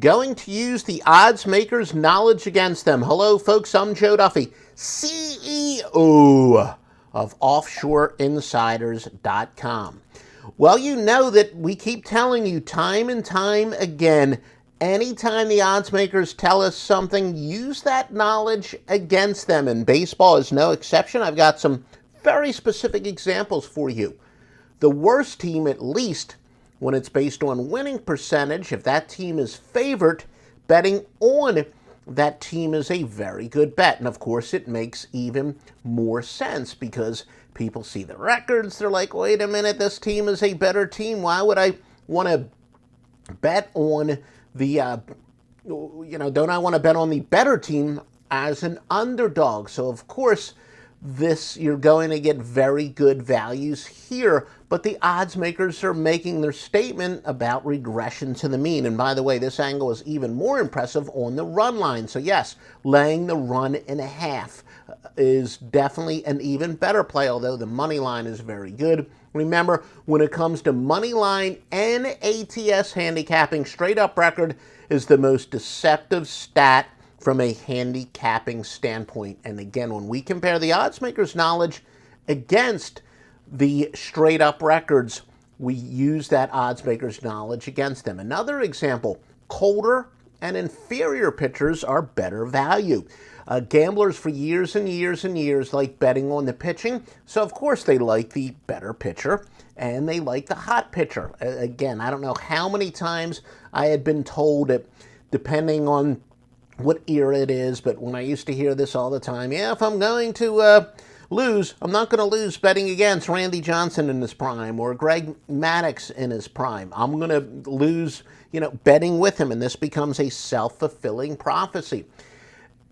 going to use the odds makers' knowledge against them. Hello, folks. I'm Joe Duffy, CEO of OffshoreInsiders.com. Well, you know that we keep telling you time and time again, anytime the odds makers tell us something, use that knowledge against them. And baseball is no exception. I've got some very specific examples for you. The worst team, at least, when it's based on winning percentage, if that team is favored, betting on that team is a very good bet. And of course, it makes even more sense because people see the records. They're like, wait a minute, this team is a better team. Why would I want to bet on the, don't I want to bet on the better team as an underdog? So, of course, you're going to get very good values here, but the odds makers are making their statement about regression to the mean. And by the way, this angle is even more impressive on the run line. So yes, laying the 1.5 is definitely an even better play, although the money line is very good. Remember, when it comes to money line and ATS handicapping, straight up record is the most deceptive stat from a handicapping standpoint. And again, when we compare the odds makers' knowledge against the straight up records, we use that odds makers' knowledge against them. Another example, colder and inferior pitchers are better value. Gamblers for years and years and years like betting on the pitching, so of course they like the better pitcher and they like the hot pitcher. Again, I don't know how many times I had been told that depending on what era it is, but when I used to hear this all the time, yeah, if I'm going to lose, I'm not going to lose betting against Randy Johnson in his prime or Greg Maddux in his prime. I'm going to lose, betting with him, and this becomes a self-fulfilling prophecy.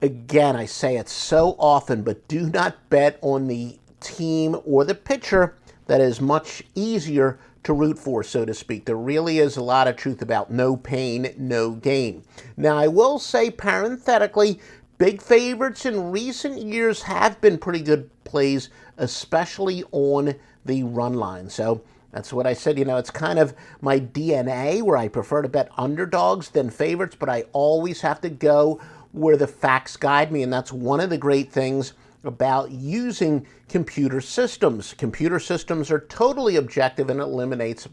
Again, I say it so often, but do not bet on the team or the pitcher that is much easier to root for, so to speak. There really is a lot of truth about no pain, no gain. Now, I will say parenthetically, big favorites in recent years have been pretty good plays, especially on the run line. So that's what I said. It's kind of my DNA where I prefer to bet underdogs than favorites, but I always have to go where the facts guide me, and that's one of the great things about using computer systems. Computer systems are totally objective and eliminates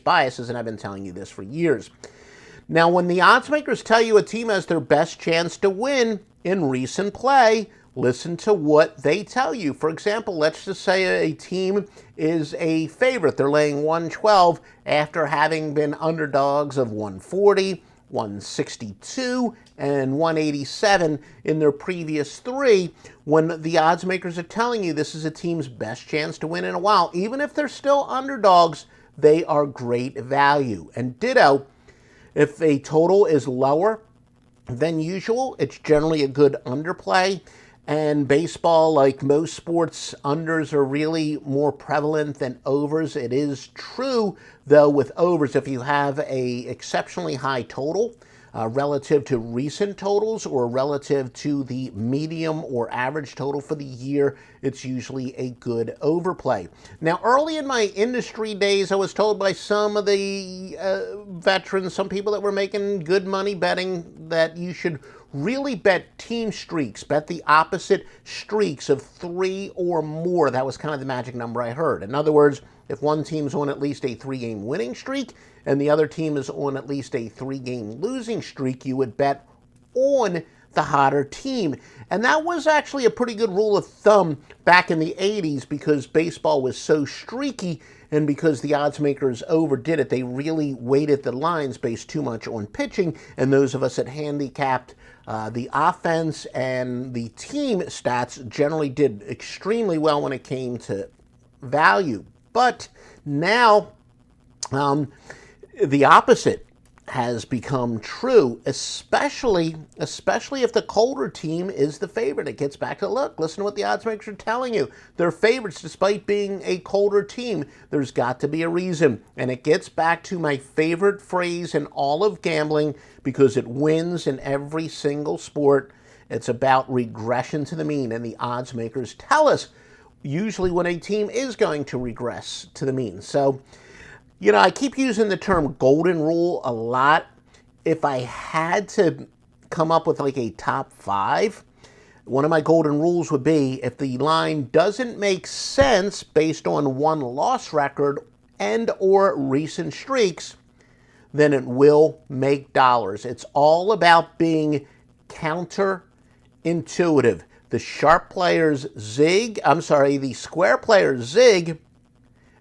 biases, and I've been telling you this for years. Now, when the odds makers tell you a team has their best chance to win in recent play, listen to what they tell you. For example, let's just say a team is a favorite. They're laying 112 after having been underdogs of 140, 162, and 187 in their previous three. When the odds makers are telling you this is a team's best chance to win in a while, even if they're still underdogs, they are great value. And ditto, if a total is lower than usual, it's generally a good underplay. And baseball, like most sports, unders are really more prevalent than overs. It is true, though, with overs, if you have a exceptionally high total relative to recent totals or relative to the medium or average total for the year, it's usually a good overplay. Now, early in my industry days, I was told by some of the veterans, some people that were making good money betting, that you should really bet team streaks, bet the opposite streaks of 3 or more. That was kind of the magic number I heard. In other words, if one team's on at least a 3-game winning streak and the other team is on at least a 3-game losing streak, you would bet on the hotter team. And that was actually a pretty good rule of thumb back in the 80s because baseball was so streaky, and because the odds makers overdid it, they really weighted the lines based too much on pitching, and those of us that handicapped the offense and the team stats generally did extremely well when it came to value. But now the opposite has become true, especially if the colder team is the favorite. It gets back to, look, listen to what the odds makers are telling you. They're favorites despite being a colder team. There's got to be a reason. And it gets back to my favorite phrase in all of gambling, because it wins in every single sport. It's about regression to the mean, and the odds makers tell us usually when a team is going to regress to the mean. So, I keep using the term golden rule a lot. if I had to come up with like a top 5, one of my golden rules would be if the line doesn't make sense based on one loss record and or recent streaks, then it will make dollars. It's all about being counterintuitive. The sharp players zig, the square players zig,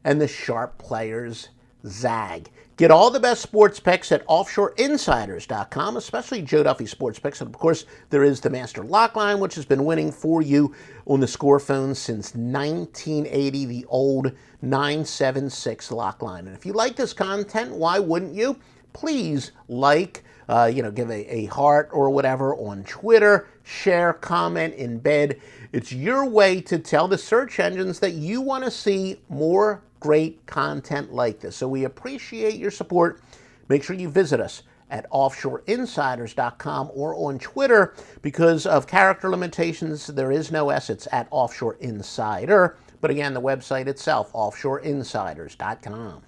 and the sharp players zag. Get all the best sports picks at offshoreinsiders.com, especially Joe Duffy sports picks. And of course, there is the Master Lock Line, which has been winning for you on the score phone since 1980, the old 976 lock line. And if you like this content, why wouldn't you? Please like, give a heart or whatever on Twitter, share, comment, embed. It's your way to tell the search engines that you want to see more great content like this. So we appreciate your support. Make sure you visit us at offshoreinsiders.com or on Twitter. Because of character limitations, there is no S. It's at Offshore Insider. But again, the website itself, offshoreinsiders.com.